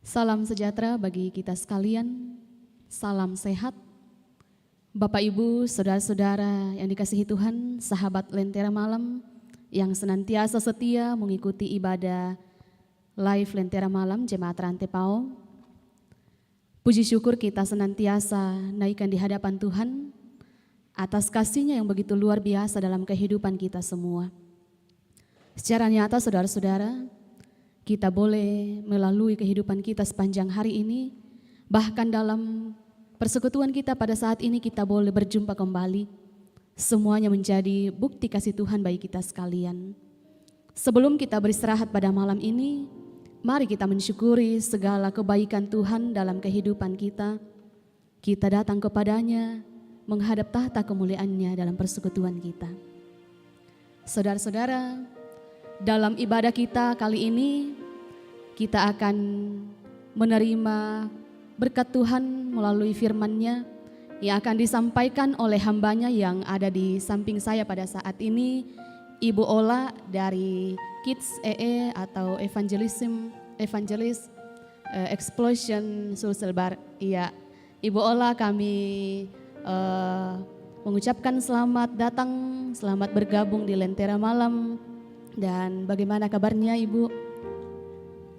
Salam sejahtera bagi kita sekalian, salam sehat. Bapak Ibu, saudara-saudara yang dikasihi Tuhan, sahabat Lentera Malam yang senantiasa setia mengikuti ibadah live Lentera Malam Jemaat Rantai Pao. Puji syukur kita senantiasa naikkan di hadapan Tuhan atas kasih-Nya yang begitu luar biasa dalam kehidupan kita semua. Secara nyata saudara-saudara, kita boleh melalui kehidupan kita sepanjang hari ini, bahkan dalam persekutuan kita pada saat ini kita boleh berjumpa kembali. Semuanya menjadi bukti kasih Tuhan bagi kita sekalian. Sebelum kita beristirahat pada malam ini, mari kita mensyukuri segala kebaikan Tuhan dalam kehidupan kita. Kita datang kepadanya, menghadap tahta kemuliaan-Nya dalam persekutuan kita. Saudara-saudara, dalam ibadah kita kali ini, kita akan menerima berkat Tuhan melalui firman-Nya yang akan disampaikan oleh hamba-Nya yang ada di samping saya pada saat ini, Ibu Ola dari Kids EE atau Evangelis Explosion Sulselbar. Iya, Ibu Ola kami mengucapkan selamat datang, selamat bergabung di Lentera Malam. Dan bagaimana kabarnya Ibu?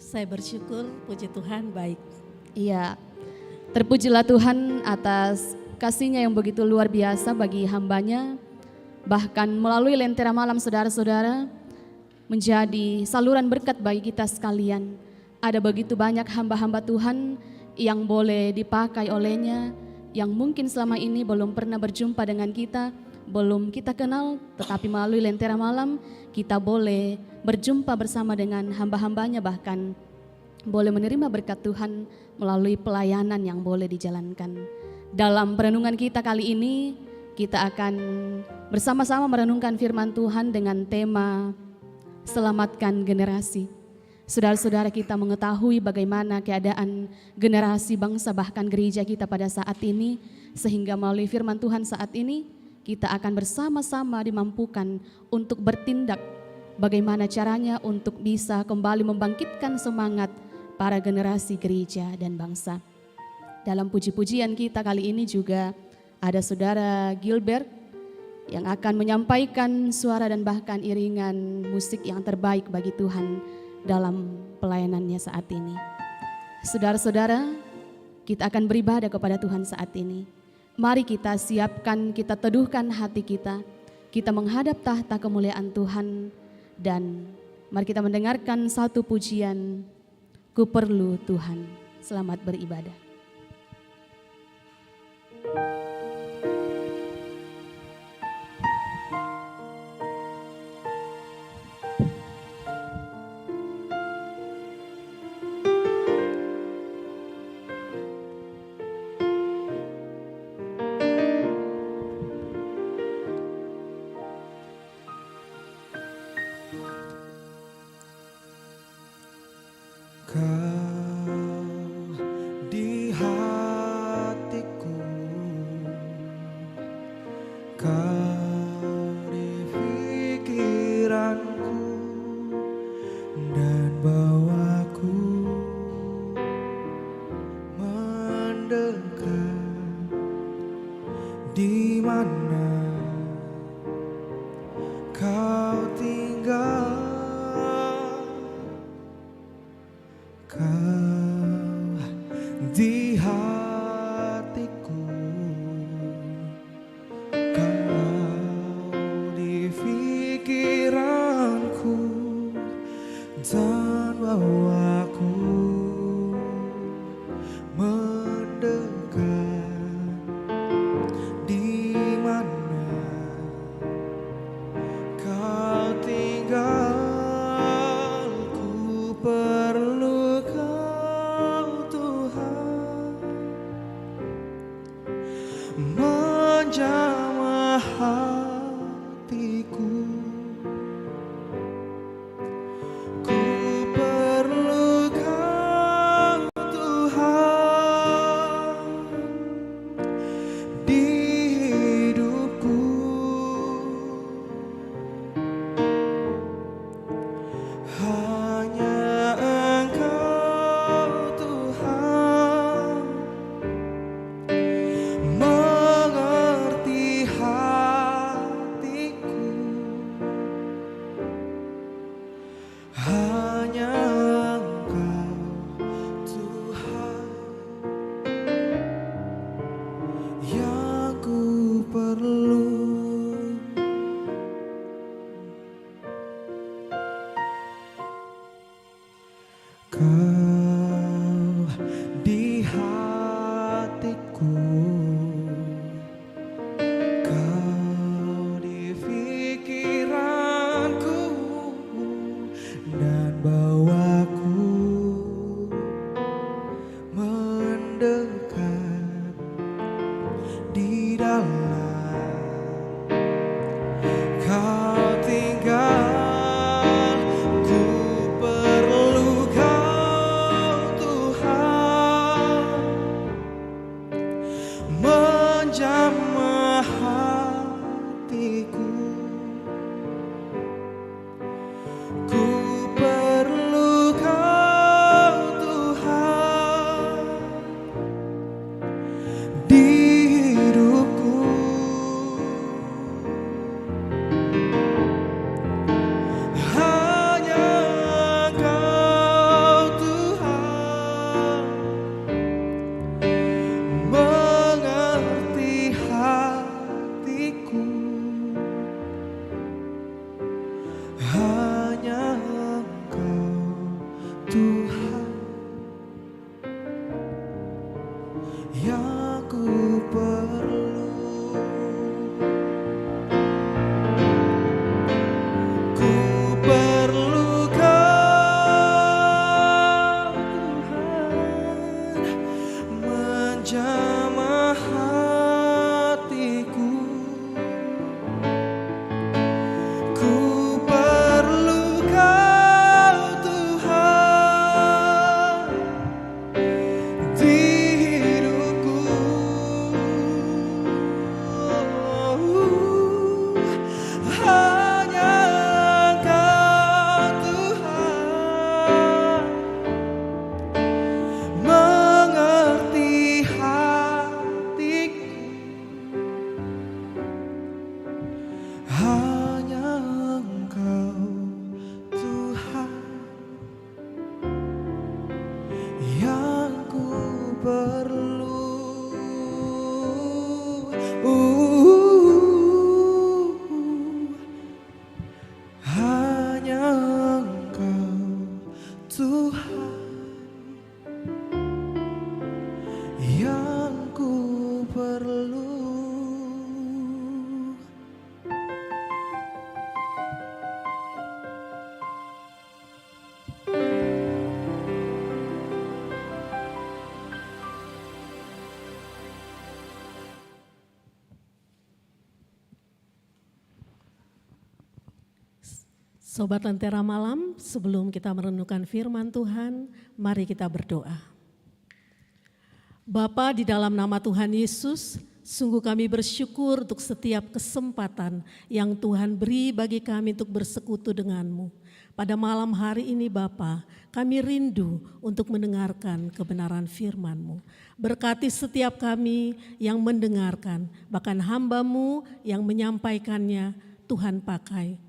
Saya bersyukur, puji Tuhan baik. Iya, terpujilah Tuhan atas kasih-Nya yang begitu luar biasa bagi hamba-Nya. Bahkan melalui Lentera Malam saudara-saudara menjadi saluran berkat bagi kita sekalian. Ada begitu banyak hamba-hamba Tuhan yang boleh dipakai oleh-Nya, yang mungkin selama ini belum pernah berjumpa dengan kita, belum kita kenal, tetapi melalui Lentera Malam kita boleh berjumpa bersama dengan hamba-hamba-Nya, bahkan boleh menerima berkat Tuhan melalui pelayanan yang boleh dijalankan. Dalam perenungan kita kali ini, kita akan bersama-sama merenungkan firman Tuhan dengan tema Selamatkan Generasi. Saudara-saudara, kita mengetahui bagaimana keadaan generasi bangsa bahkan gereja kita pada saat ini, sehingga melalui firman Tuhan saat ini kita akan bersama-sama dimampukan untuk bertindak bagaimana caranya untuk bisa kembali membangkitkan semangat para generasi gereja dan bangsa. Dalam puji-pujian kita kali ini juga ada saudara Gilbert yang akan menyampaikan suara dan bahkan iringan musik yang terbaik bagi Tuhan dalam pelayanannya saat ini. Saudara-saudara, kita akan beribadah kepada Tuhan saat ini. Mari kita siapkan, kita teduhkan hati kita, kita menghadap tahta kemuliaan Tuhan, dan mari kita mendengarkan satu pujian, Ku Perlu Tuhan. Selamat beribadah. Sobat Lentera Malam, sebelum kita merenungkan firman Tuhan, mari kita berdoa. Bapa, di dalam nama Tuhan Yesus, sungguh kami bersyukur untuk setiap kesempatan yang Tuhan beri bagi kami untuk bersekutu denganmu. Pada malam hari ini Bapa, kami rindu untuk mendengarkan kebenaran firman-Mu. Berkati setiap kami yang mendengarkan, bahkan hamba-Mu yang menyampaikannya, Tuhan pakai.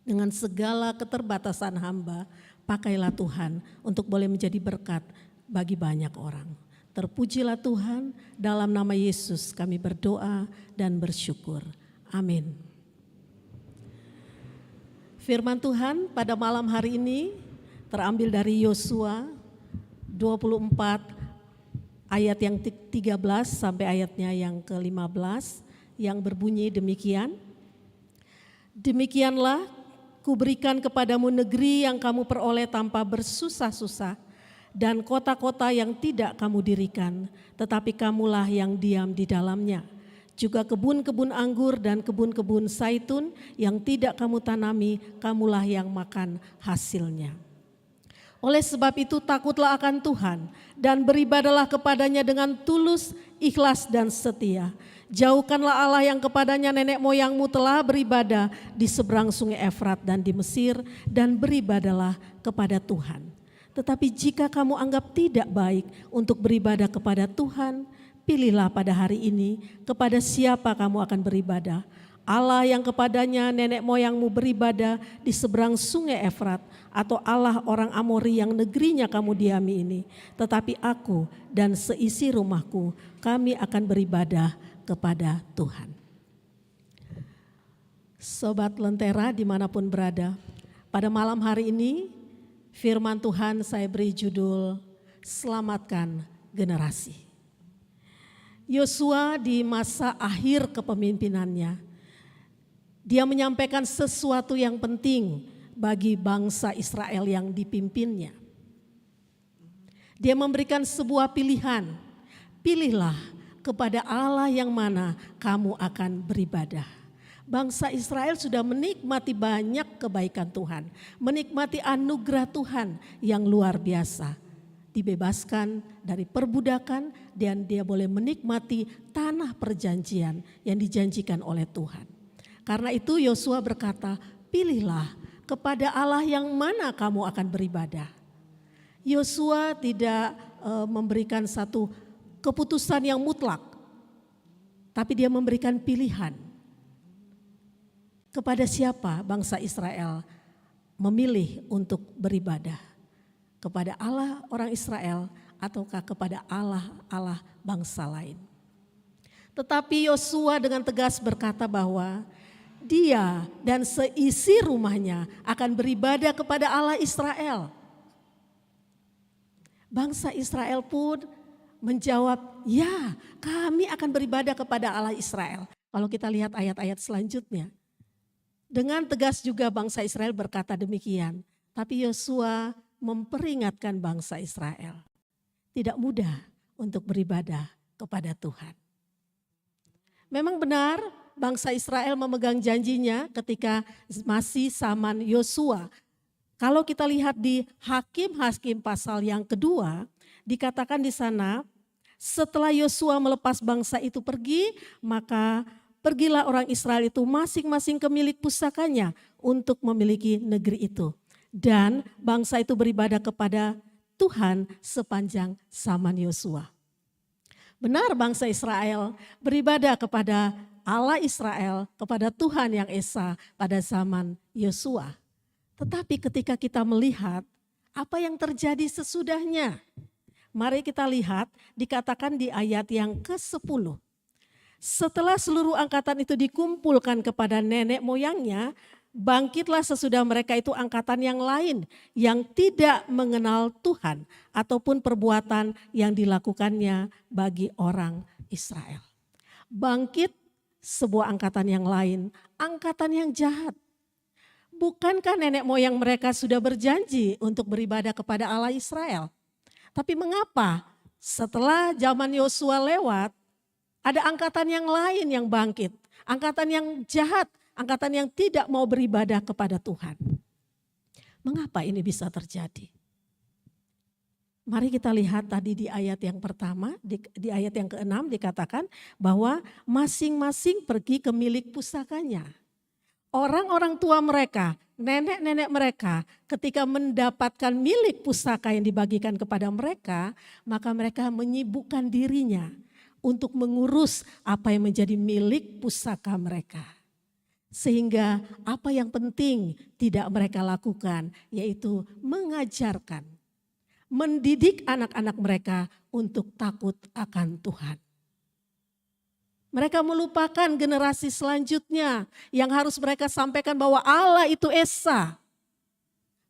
Dengan segala keterbatasan hamba, pakailah Tuhan untuk boleh menjadi berkat bagi banyak orang. Terpujilah Tuhan, dalam nama Yesus kami berdoa dan bersyukur. Amin. Firman Tuhan pada malam hari ini terambil dari Yosua 24 ayat yang 13 sampai ayatnya yang ke-15 yang berbunyi demikian. Demikianlah kuberikan kepadamu negeri yang kamu peroleh tanpa bersusah-susah dan kota-kota yang tidak kamu dirikan, tetapi kamulah yang diam di dalamnya. Juga kebun-kebun anggur dan kebun-kebun zaitun yang tidak kamu tanami, kamulah yang makan hasilnya. Oleh sebab itu takutlah akan Tuhan dan beribadalah kepadanya dengan tulus, ikhlas dan setia. Jauhkanlah Allah yang kepadanya nenek moyangmu telah beribadah di seberang sungai Efrat dan di Mesir, dan beribadalah kepada Tuhan. Tetapi jika kamu anggap tidak baik untuk beribadah kepada Tuhan, pilihlah pada hari ini kepada siapa kamu akan beribadah. Allah yang kepadanya nenek moyangmu beribadah di seberang sungai Efrat, atau Allah orang Amori yang negerinya kamu diami ini. Tetapi aku dan seisi rumahku, kami akan beribadah kepada Tuhan. Sobat Lentera dimanapun berada, pada malam hari ini firman Tuhan saya beri judul Selamatkan Generasi. Yosua di masa akhir kepemimpinannya, dia menyampaikan sesuatu yang penting bagi bangsa Israel yang dipimpinnya. Dia memberikan sebuah pilihan, pilihlah kepada Allah yang mana kamu akan beribadah. Bangsa Israel sudah menikmati banyak kebaikan Tuhan, menikmati anugerah Tuhan yang luar biasa. Dibebaskan dari perbudakan dan dia boleh menikmati tanah perjanjian yang dijanjikan oleh Tuhan. Karena itu Yosua berkata, pilihlah kepada Allah yang mana kamu akan beribadah. Yosua tidak memberikan satu keputusan yang mutlak, tapi dia memberikan pilihan. Kepada siapa bangsa Israel memilih untuk beribadah? Kepada Allah orang Israel ataukah kepada Allah bangsa lain? Tetapi Yosua dengan tegas berkata bahwa dia dan seisi rumahnya akan beribadah kepada Allah Israel. Bangsa Israel pun menjawab, ya kami akan beribadah kepada Allah Israel. Kalau kita lihat ayat-ayat selanjutnya. Dengan tegas juga bangsa Israel berkata demikian. Tapi Yosua memperingatkan bangsa Israel. Tidak mudah untuk beribadah kepada Tuhan. Memang benar bangsa Israel memegang janjinya ketika masih zaman Yosua. Kalau kita lihat di Hakim-Hakim pasal yang kedua, dikatakan di sana, setelah Yosua melepas bangsa itu pergi, maka pergilah orang Israel itu masing-masing ke milik pusakanya untuk memiliki negeri itu. Dan bangsa itu beribadah kepada Tuhan sepanjang zaman Yosua. Benar bangsa Israel beribadah kepada Allah Israel, kepada Tuhan yang Esa pada zaman Yosua. Tetapi ketika kita melihat apa yang terjadi sesudahnya, mari kita lihat dikatakan di ayat yang ke-10. Setelah seluruh angkatan itu dikumpulkan kepada nenek moyangnya, bangkitlah sesudah mereka itu angkatan yang lain yang tidak mengenal Tuhan ataupun perbuatan yang dilakukannya bagi orang Israel. Bangkit sebuah angkatan yang lain, angkatan yang jahat. Bukankah nenek moyang mereka sudah berjanji untuk beribadah kepada Allah Israel? Tapi mengapa setelah zaman Yosua lewat, ada angkatan yang lain yang bangkit, angkatan yang jahat, angkatan yang tidak mau beribadah kepada Tuhan? Mengapa ini bisa terjadi? Mari kita lihat tadi di ayat yang pertama, di ayat yang ke-6 dikatakan bahwa masing-masing pergi ke milik pusakanya. Orang-orang tua mereka, nenek-nenek mereka ketika mendapatkan milik pusaka yang dibagikan kepada mereka, maka mereka menyibukkan dirinya untuk mengurus apa yang menjadi milik pusaka mereka. Sehingga apa yang penting tidak mereka lakukan, yaitu mengajarkan, mendidik anak-anak mereka untuk takut akan Tuhan. Mereka melupakan generasi selanjutnya yang harus mereka sampaikan bahwa Allah itu Esa.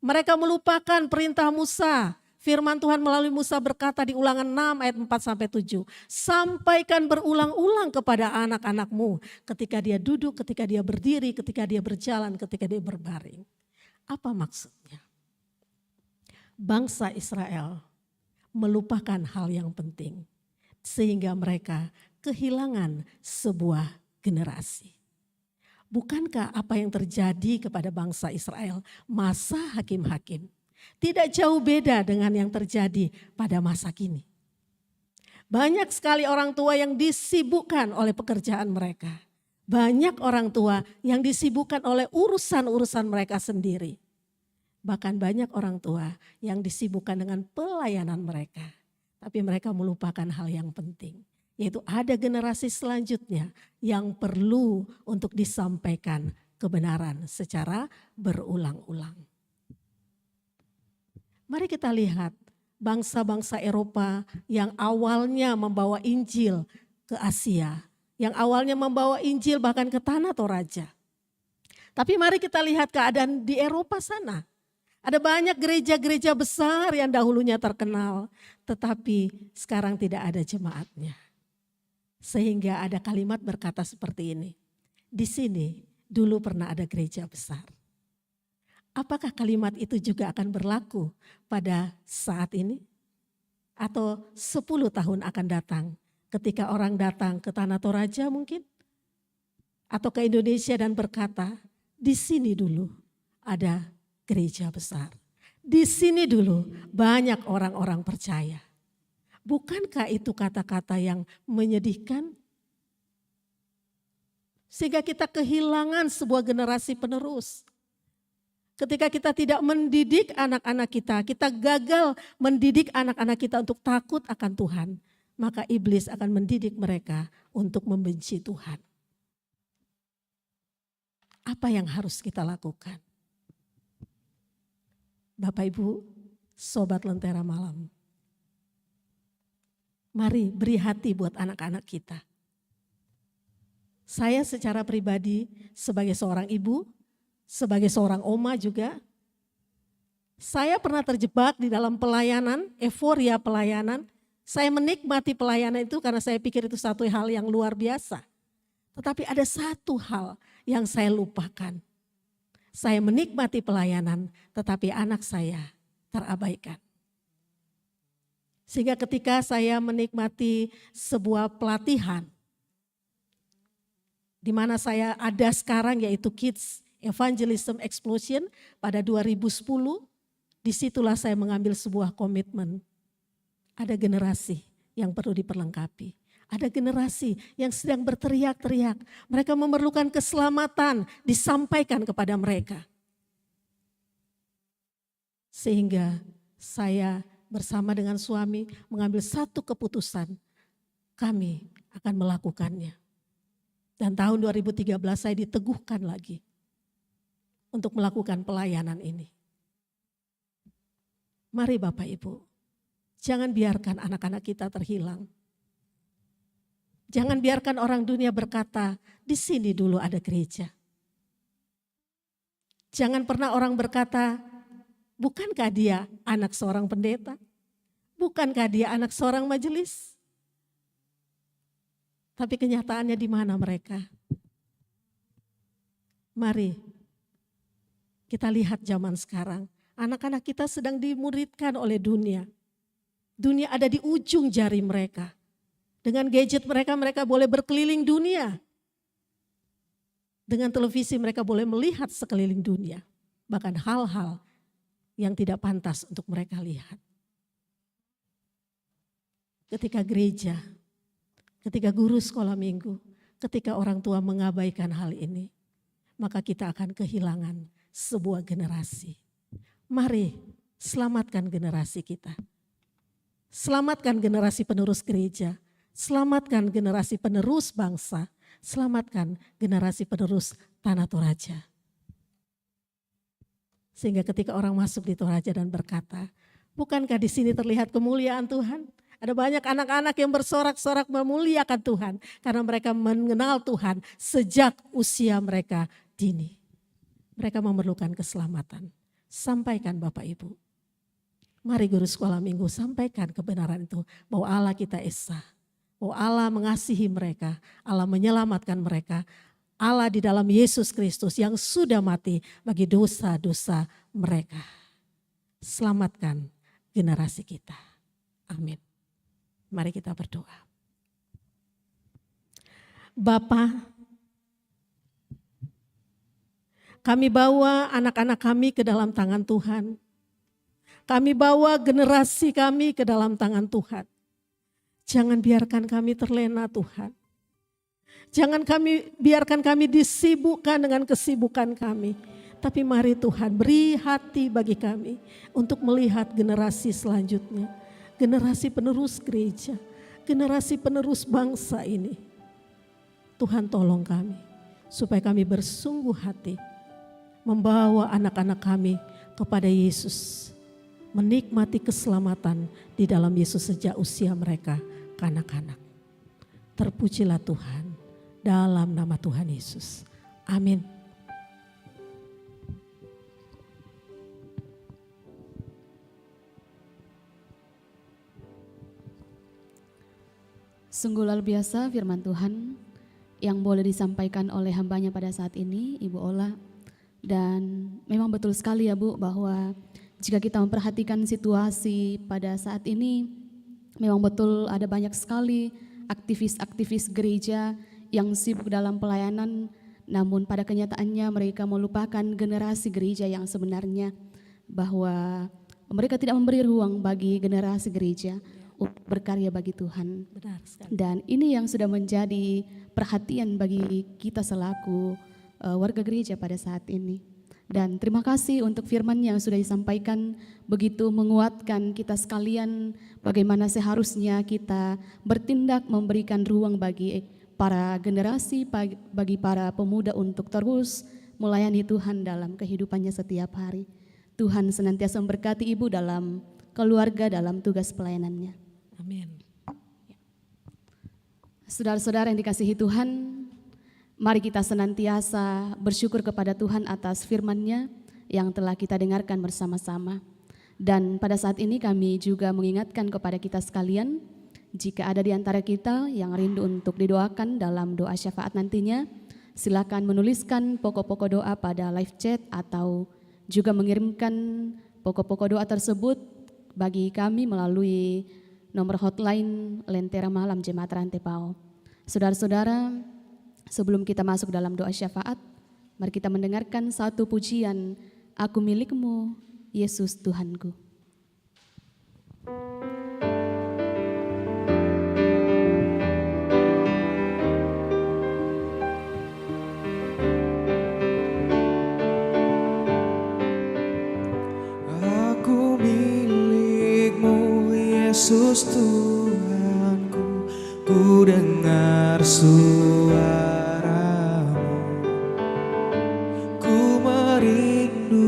Mereka melupakan perintah Musa. Firman Tuhan melalui Musa berkata di Ulangan 6 ayat 4-7. Sampaikan berulang-ulang kepada anak-anakmu ketika dia duduk, ketika dia berdiri, ketika dia berjalan, ketika dia berbaring. Apa maksudnya? Bangsa Israel melupakan hal yang penting sehingga mereka kehilangan sebuah generasi. Bukankah apa yang terjadi kepada bangsa Israel masa hakim-hakim tidak jauh beda dengan yang terjadi pada masa kini? Banyak sekali orang tua yang disibukkan oleh pekerjaan mereka. Banyak orang tua yang disibukkan oleh urusan-urusan mereka sendiri. Bahkan banyak orang tua yang disibukkan dengan pelayanan mereka. Tapi mereka melupakan hal yang penting. Yaitu ada generasi selanjutnya yang perlu untuk disampaikan kebenaran secara berulang-ulang. Mari kita lihat bangsa-bangsa Eropa yang awalnya membawa Injil ke Asia. Yang awalnya membawa Injil bahkan ke tanah Toraja. Tapi mari kita lihat keadaan di Eropa sana. Ada banyak gereja-gereja besar yang dahulunya terkenal. Tetapi sekarang tidak ada jemaatnya. Sehingga ada kalimat berkata seperti ini. Di sini dulu pernah ada gereja besar. Apakah kalimat itu juga akan berlaku pada saat ini? Atau 10 tahun akan datang ketika orang datang ke Tanah Toraja mungkin, atau ke Indonesia dan berkata, di sini dulu ada gereja besar. Di sini dulu banyak orang-orang percaya. Bukankah itu kata-kata yang menyedihkan? Sehingga kita kehilangan sebuah generasi penerus. Ketika kita tidak mendidik anak-anak kita gagal mendidik anak-anak kita untuk takut akan Tuhan, maka iblis akan mendidik mereka untuk membenci Tuhan. Apa yang harus kita lakukan? Bapak Ibu, Sobat Lentera Malam. Mari beri hati buat anak-anak kita. Saya secara pribadi sebagai seorang ibu, sebagai seorang oma juga, saya pernah terjebak di dalam pelayanan, euforia pelayanan. Saya menikmati pelayanan itu karena saya pikir itu satu hal yang luar biasa. Tetapi ada satu hal yang saya lupakan. Saya menikmati pelayanan, tetapi anak saya terabaikan. Sehingga ketika saya menikmati sebuah pelatihan, di mana saya ada sekarang yaitu Kids Evangelism Explosion pada 2010, disitulah saya mengambil sebuah komitmen. Ada generasi yang perlu diperlengkapi. Ada generasi yang sedang berteriak-teriak. Mereka memerlukan keselamatan disampaikan kepada mereka. Sehingga saya bersama dengan suami mengambil satu keputusan. Kami akan melakukannya. Dan tahun 2013 saya diteguhkan lagi untuk melakukan pelayanan ini. Mari Bapak Ibu, jangan biarkan anak-anak kita terhilang. Jangan biarkan orang dunia berkata, di sini dulu ada gereja. Jangan pernah orang berkata, bukankah dia anak seorang pendeta? Bukankah dia anak seorang majelis? Tapi kenyataannya di mana mereka? Mari kita lihat zaman sekarang. Anak-anak kita sedang dimuridkan oleh dunia. Dunia ada di ujung jari mereka. Dengan gadget mereka, mereka boleh berkeliling dunia. Dengan televisi mereka boleh melihat sekeliling dunia. Bahkan hal-hal yang tidak pantas untuk mereka lihat. Ketika gereja, ketika guru sekolah minggu, ketika orang tua mengabaikan hal ini, maka kita akan kehilangan sebuah generasi. Mari selamatkan generasi kita. Selamatkan generasi penerus gereja. Selamatkan generasi penerus bangsa, selamatkan generasi penerus Tanah Toraja. Sehingga ketika orang masuk di Toraja dan berkata, bukankah di sini terlihat kemuliaan Tuhan? Ada banyak anak-anak yang bersorak-sorak memuliakan Tuhan karena mereka mengenal Tuhan sejak usia mereka dini. Mereka memerlukan keselamatan. Sampaikan Bapak Ibu. Mari guru sekolah minggu sampaikan kebenaran itu bahwa Allah kita esa. Oh Allah mengasihi mereka, Allah menyelamatkan mereka. Allah di dalam Yesus Kristus yang sudah mati bagi dosa-dosa mereka. Selamatkan generasi kita. Amin. Mari kita berdoa. Bapa, kami bawa anak-anak kami ke dalam tangan Tuhan. Kami bawa generasi kami ke dalam tangan Tuhan. Jangan biarkan kami terlena Tuhan. Jangan biarkan kami disibukkan dengan kesibukan kami. Tapi mari Tuhan beri hati bagi kami untuk melihat generasi selanjutnya. Generasi penerus gereja, generasi penerus bangsa ini. Tuhan tolong kami supaya kami bersungguh hati membawa anak-anak kami kepada Yesus. Menikmati keselamatan di dalam Yesus sejak usia mereka kanak-kanak. Terpujilah Tuhan dalam nama Tuhan Yesus. Amin. Sungguh luar biasa firman Tuhan yang boleh disampaikan oleh hambanya pada saat ini, Ibu Ola. Dan memang betul sekali ya Bu, bahwa jika kita memperhatikan situasi pada saat ini, memang betul ada banyak sekali aktivis-aktivis gereja yang sibuk dalam pelayanan, namun pada kenyataannya mereka melupakan generasi gereja yang sebenarnya, bahwa mereka tidak memberi ruang bagi generasi gereja untuk berkarya bagi Tuhan. Benar sekali. Dan ini yang sudah menjadi perhatian bagi kita selaku warga gereja pada saat ini. Dan terima kasih untuk firman yang sudah disampaikan, begitu menguatkan kita sekalian bagaimana seharusnya kita bertindak memberikan ruang bagi para generasi, bagi para pemuda untuk terus melayani Tuhan dalam kehidupannya setiap hari. Tuhan senantiasa memberkati ibu dalam keluarga, dalam tugas pelayanannya. Amin. Saudara-saudara yang dikasihi Tuhan, mari kita senantiasa bersyukur kepada Tuhan atas firman-Nya yang telah kita dengarkan bersama-sama. Dan pada saat ini kami juga mengingatkan kepada kita sekalian, jika ada di antara kita yang rindu untuk didoakan dalam doa syafaat nantinya, silakan menuliskan pokok-pokok doa pada live chat atau juga mengirimkan pokok-pokok doa tersebut bagi kami melalui nomor hotline Lentera Malam Jemaat Rantepao. Saudara-saudara, sebelum kita masuk dalam doa syafaat, mari kita mendengarkan satu pujian, Aku Milikmu, Yesus Tuhanku. Aku milikmu, Yesus Tuhanku, ku dengar suaramu, ku merindukan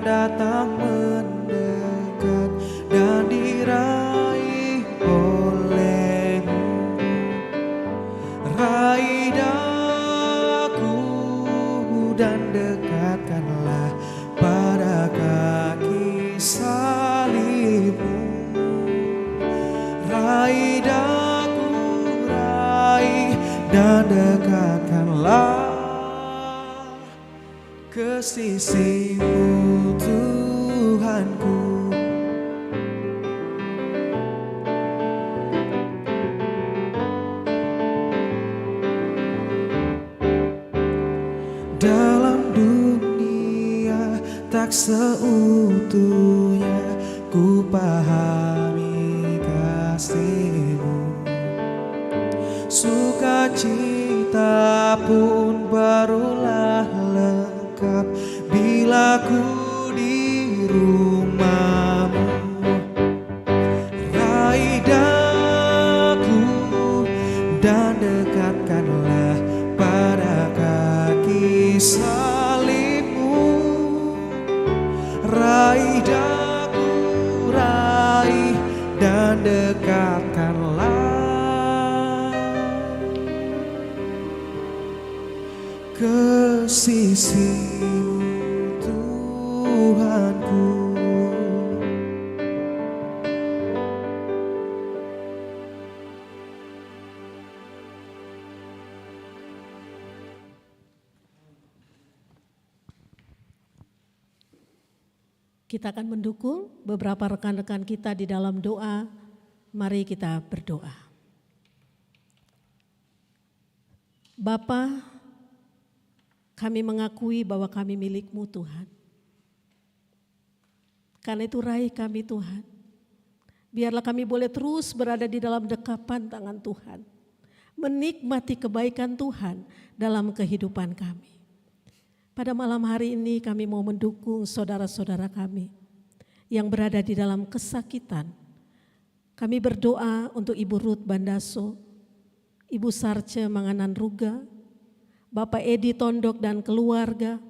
datang mendekat dan diraih olehmu. Raih daku dan dekatkanlah pada kaki salibmu. Raih daku, raih dan dekatkanlah ke sisimu Tuhanku. Dalam dunia tak seutuhnya ku pahami kasih-Mu. Sukacita pun barulah lengkap bila ku di rumah-Mu. Raih daku dan dekatkanlah pada kaki salibmu. Raih daku, raih dan dekatkanlah ke sisimu Tuhanku. Kita akan mendukung beberapa rekan-rekan kita di dalam doa. Mari kita berdoa. Bapa, kami mengakui bahwa kami milik-Mu Tuhan. Karena itu raih kami Tuhan. Biarlah kami boleh terus berada di dalam dekapan tangan Tuhan. Menikmati kebaikan Tuhan dalam kehidupan kami. Pada malam hari ini kami mau mendukung saudara-saudara kami yang berada di dalam kesakitan. Kami berdoa untuk Ibu Ruth Bandaso, Ibu Sarce Manganan Ruga, Bapak Edi Tondok dan keluarga,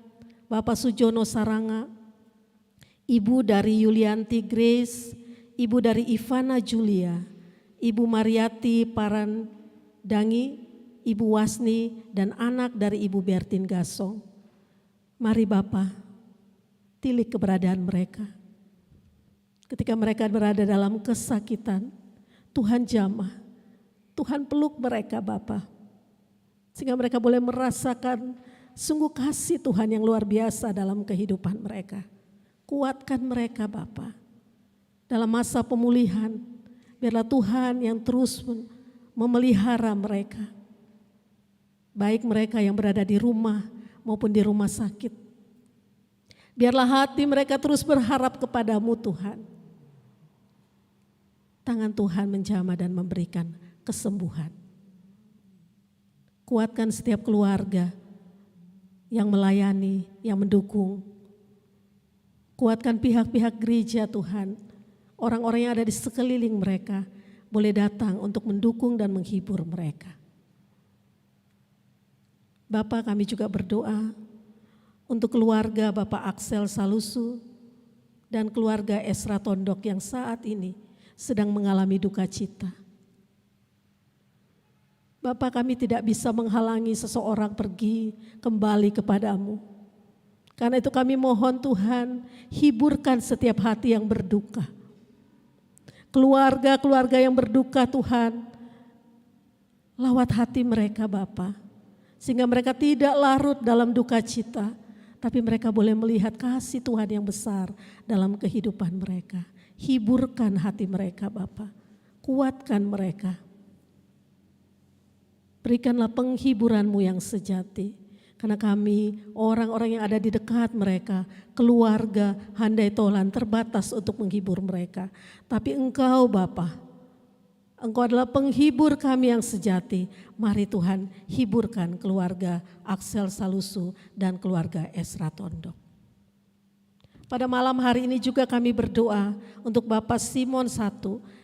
Bapak Sujono Saranga, Ibu dari Yulianti Grace, Ibu dari Ivana Julia, Ibu Mariati Parandangi, Ibu Wasni dan anak dari Ibu Bertin Gasong. Mari Bapa, tilik keberadaan mereka. Ketika mereka berada dalam kesakitan, Tuhan jamah, Tuhan peluk mereka Bapa. Sehingga mereka boleh merasakan sungguh kasih Tuhan yang luar biasa dalam kehidupan mereka. Kuatkan mereka Bapa. Dalam masa pemulihan, biarlah Tuhan yang terus memelihara mereka, baik mereka yang berada di rumah maupun di rumah sakit. Biarlah hati mereka terus berharap kepadamu Tuhan. Tangan Tuhan menjamah dan memberikan kesembuhan. Kuatkan setiap keluarga yang melayani, yang mendukung. Kuatkan pihak-pihak gereja Tuhan. Orang-orang yang ada di sekeliling mereka boleh datang untuk mendukung dan menghibur mereka. Bapa, kami juga berdoa untuk keluarga Bapak Axel Salusu dan keluarga Esra Tondok yang saat ini sedang mengalami duka cita. Bapa, kami tidak bisa menghalangi seseorang pergi kembali kepadamu. Karena itu kami mohon Tuhan, hiburkan setiap hati yang berduka. Keluarga-keluarga yang berduka Tuhan, lawat hati mereka Bapa, sehingga mereka tidak larut dalam duka cita, tapi mereka boleh melihat kasih Tuhan yang besar dalam kehidupan mereka. Hiburkan hati mereka Bapa, kuatkan mereka. Berikanlah penghiburan-Mu yang sejati. Karena kami, orang-orang yang ada di dekat mereka, keluarga, handai tolan terbatas untuk menghibur mereka. Tapi Engkau Bapa, Engkau adalah penghibur kami yang sejati. Mari Tuhan, hiburkan keluarga Axel Salusu dan keluarga Esra Tondok. Pada malam hari ini juga kami berdoa untuk Bapak Simon I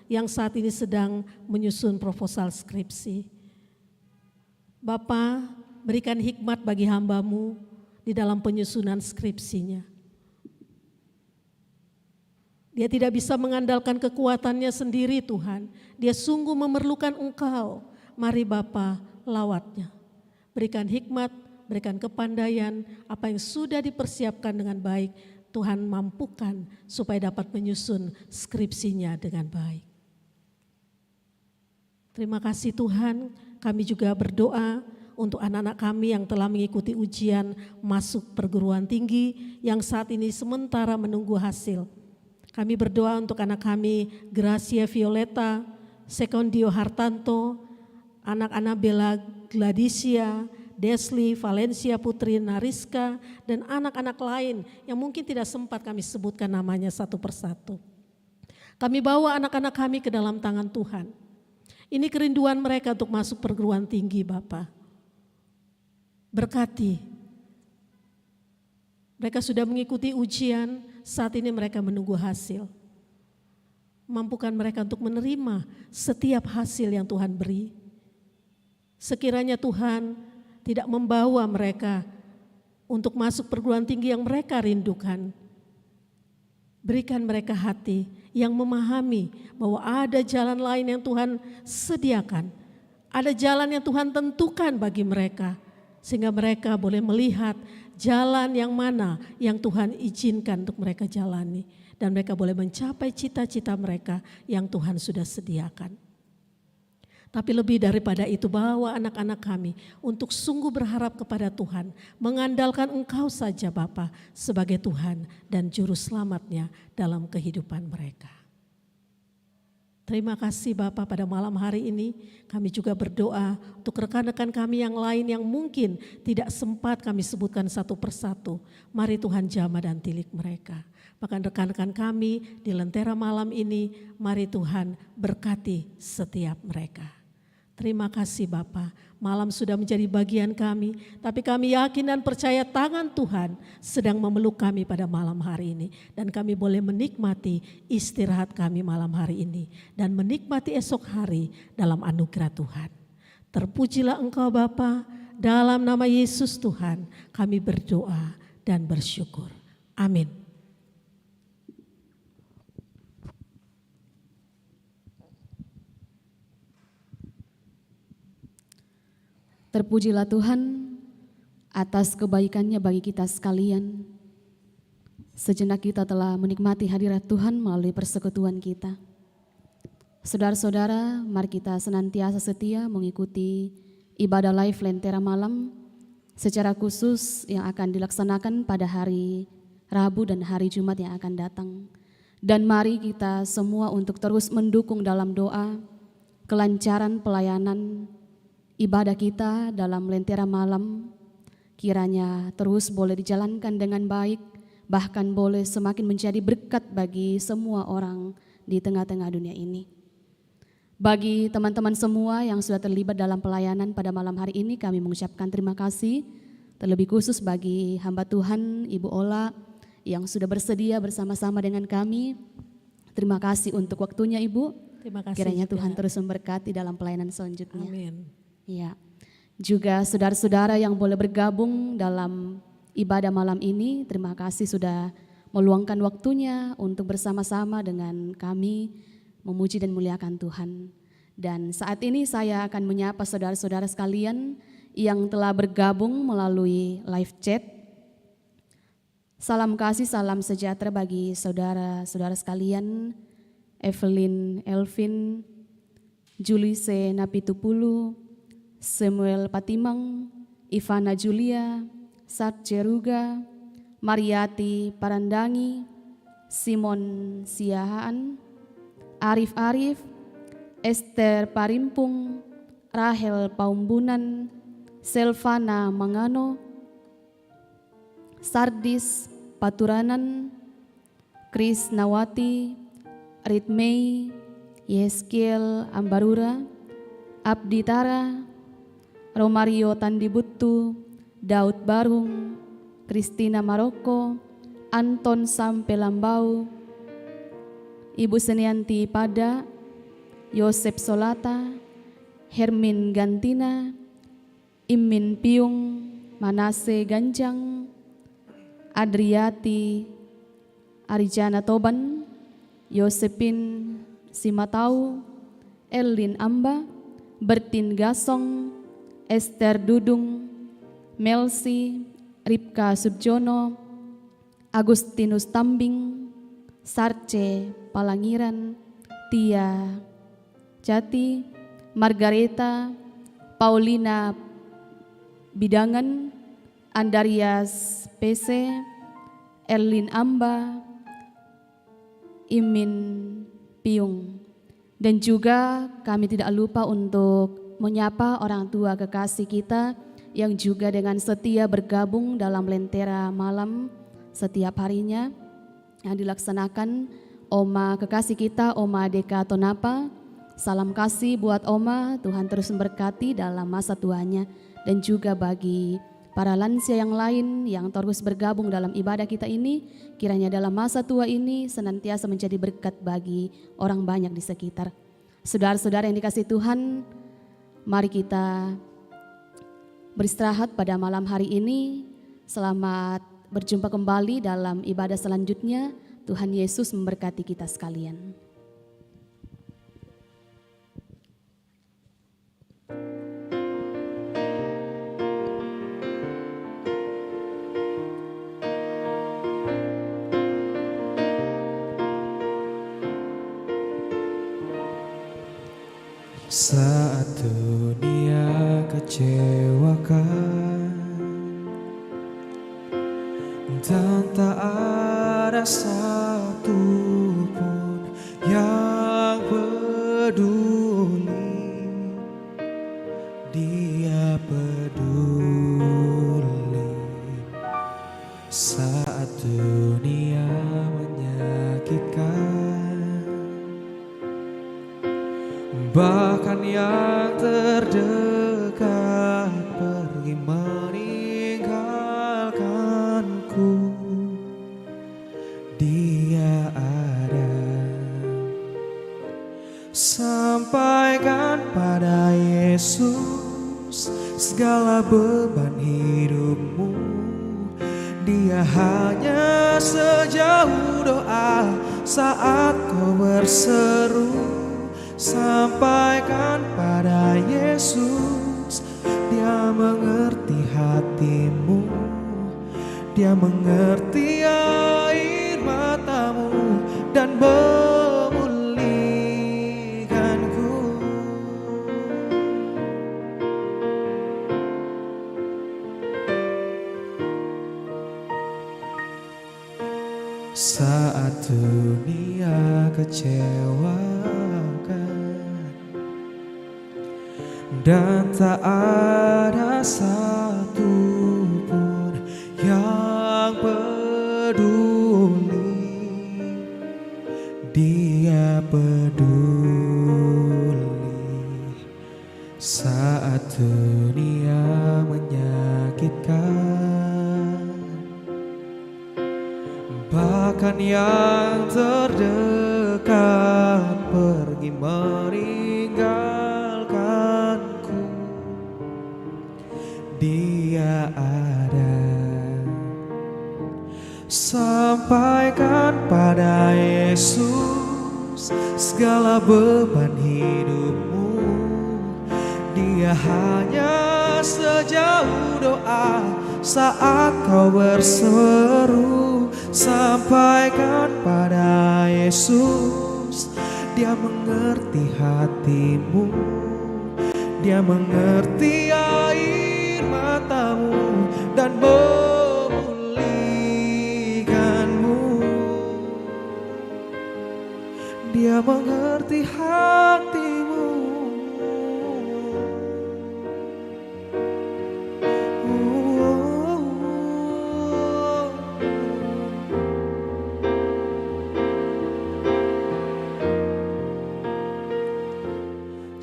yang saat ini sedang menyusun proposal skripsi. Bapak, berikan hikmat bagi hamba-Mu di dalam penyusunan skripsinya. Dia tidak bisa mengandalkan kekuatannya sendiri Tuhan. Dia sungguh memerlukan Engkau. Mari Bapa, lawatnya. Berikan hikmat, berikan kepandaian, apa yang sudah dipersiapkan dengan baik, Tuhan mampukan supaya dapat menyusun skripsinya dengan baik. Terima kasih Tuhan, kami juga berdoa untuk anak-anak kami yang telah mengikuti ujian masuk perguruan tinggi yang saat ini sementara menunggu hasil. Kami berdoa untuk anak kami Gracia Violeta, Secondio Hartanto, anak-anak Bella Gladisia, Desli, Valencia Putri, Nariska, dan anak-anak lain yang mungkin tidak sempat kami sebutkan namanya satu persatu. Kami bawa anak-anak kami ke dalam tangan Tuhan. Ini kerinduan mereka untuk masuk perguruan tinggi Bapa. Berkati. Mereka sudah mengikuti ujian, saat ini mereka menunggu hasil. Mampukan mereka untuk menerima setiap hasil yang Tuhan beri. Sekiranya Tuhan tidak membawa mereka untuk masuk perguruan tinggi yang mereka rindukan. Berikan mereka hati yang memahami bahwa ada jalan lain yang Tuhan sediakan. Ada jalan yang Tuhan tentukan bagi mereka. Sehingga mereka boleh melihat jalan yang mana yang Tuhan izinkan untuk mereka jalani. Dan mereka boleh mencapai cita-cita mereka yang Tuhan sudah sediakan. Tapi lebih daripada itu, bawa anak-anak kami untuk sungguh berharap kepada Tuhan, mengandalkan Engkau saja Bapa sebagai Tuhan dan Juru Selamatnya dalam kehidupan mereka. Terima kasih Bapa, pada malam hari ini kami juga berdoa untuk rekan-rekan kami yang lain yang mungkin tidak sempat kami sebutkan satu persatu. Mari Tuhan jamah dan tilik mereka. Bahkan rekan-rekan kami di Lentera malam ini, mari Tuhan berkati setiap mereka. Terima kasih Bapa, malam sudah menjadi bagian kami, tapi kami yakin dan percaya tangan Tuhan sedang memeluk kami pada malam hari ini. Dan kami boleh menikmati istirahat kami malam hari ini dan menikmati esok hari dalam anugerah Tuhan. Terpujilah Engkau Bapa, dalam nama Yesus Tuhan kami berdoa dan bersyukur. Amin. Terpujilah Tuhan atas kebaikannya bagi kita sekalian. Sejenak kita telah menikmati hadirat Tuhan melalui persekutuan kita. Saudara-saudara, mari kita senantiasa setia mengikuti ibadah live Lentera malam secara khusus yang akan dilaksanakan pada hari Rabu dan hari Jumat yang akan datang. Dan mari kita semua untuk terus mendukung dalam doa, kelancaran pelayanan ibadah kita dalam lentera malam kiranya terus boleh dijalankan dengan baik, bahkan boleh semakin menjadi berkat bagi semua orang di tengah-tengah dunia ini. Bagi teman-teman semua yang sudah terlibat dalam pelayanan pada malam hari ini, kami mengucapkan terima kasih, terlebih khusus bagi hamba Tuhan Ibu Ola yang sudah bersedia bersama-sama dengan kami. Terima kasih untuk waktunya Ibu. Terima kasih. Kiranya juga. Tuhan terus memberkati dalam pelayanan selanjutnya. Amin. Ya. Juga saudara-saudara yang boleh bergabung dalam ibadah malam ini, terima kasih sudah meluangkan waktunya untuk bersama-sama dengan kami memuji dan muliakan Tuhan. Dan saat ini saya akan menyapa saudara-saudara sekalian yang telah bergabung melalui live chat. Salam kasih, salam sejahtera bagi saudara-saudara sekalian, Evelyn Elvin, Julise Napitupulu, Samuel Patimang, Ivana Julia, Sat Ceruga, Mariati Parandangi, Simon Siahaan, Arif Arif, Esther Parimpung, Rahel Paumbunan, Selvana Mangano, Sardis Paturanan, Kris Nawati, Ritmei, Yeskiel Ambarura, Abdi Tara, Romario Tandibutu, Daud Barung, Kristina Maroko, Anton Sampelambau, Ibu Senianti Pada, Yosep Solata, Hermin Gantina, Imin Piung, Manase Ganjang, Adriati Arijana Toban, Yosepin Simatau, Elin Amba, Bertin Gasong, Esther Dudung, Melsi, Ripka Subjono, Agustinus Tambing, Sarce Palangiran, Tia Jati, Margareta, Paulina Bidangan, Andarias PC, Erlin Amba, Imin Piung. Dan juga kami tidak lupa untuk menyapa orang tua kekasih kita yang juga dengan setia bergabung dalam lentera malam setiap harinya yang dilaksanakan Oma kekasih kita, Oma Deka Tonapa. Salam kasih buat Oma, Tuhan terus memberkati dalam masa tuanya. Dan juga bagi para lansia yang lain yang terus bergabung dalam ibadah kita ini, kiranya dalam masa tua ini senantiasa menjadi berkat bagi orang banyak di sekitar. Saudara-saudara yang dikasihi Tuhan, mari kita beristirahat pada malam hari ini. Selamat berjumpa kembali dalam ibadah selanjutnya. Tuhan Yesus memberkati kita sekalian. Saat dunia kecewakan dan tak ada satu pun yang peduli, Dia peduli. Saat dunia menyakitkan, bahkan yang terdekat pergi meninggalkanku, Dia ada. Sampaikan pada Yesus segala beban hidupmu. Dia hanya sejauh doa saat kau berseru. Sampaikan pada Yesus, Dia mengerti hatimu, Dia mengerti air matamu dan memulihkanku. Saat dunia kecewakan dan tak ada satupun yang peduli. Dia peduli saat dunia menyakitkan, bahkan yang terdekat pergi meninggalkanku. Dia ada. Sampaikan pada Yesus segala beban hidupmu. Dia hanya sejauh doa saat kau berseru. Sampaikan pada Yesus, Dia mengerti hatimu. Dia mengerti air matamu dan Dia mengerti hatimu.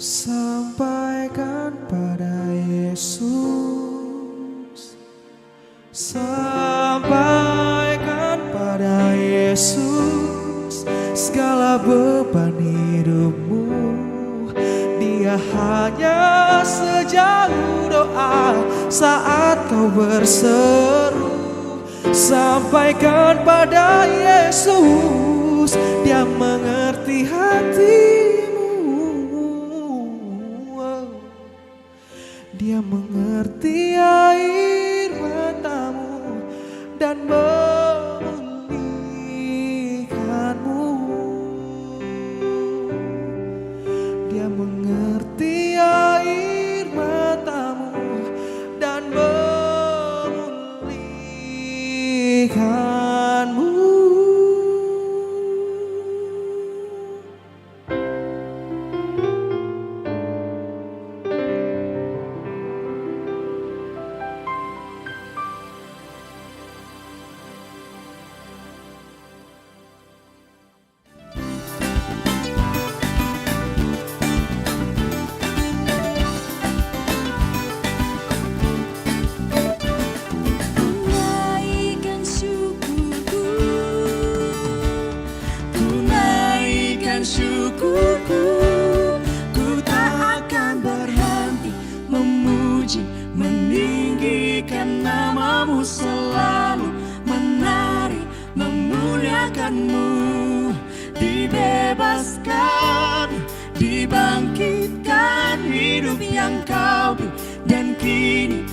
Sampaikan pada Yesus, sampaikan pada Yesus segala beban hidupmu. Dia hanya sejauh doa saat kau berseru. Sampaikan pada Yesus, Dia mengerti hatimu. Dia mengerti air matamu dan Dia mengerti air matamu dan memulihkanmu. Syukurku, ku tak akan berhenti memuji, meninggikan namamu, selalu menari, memuliakanmu. Dibebaskan, dibangkitkan hidup yang kau beri, dan kini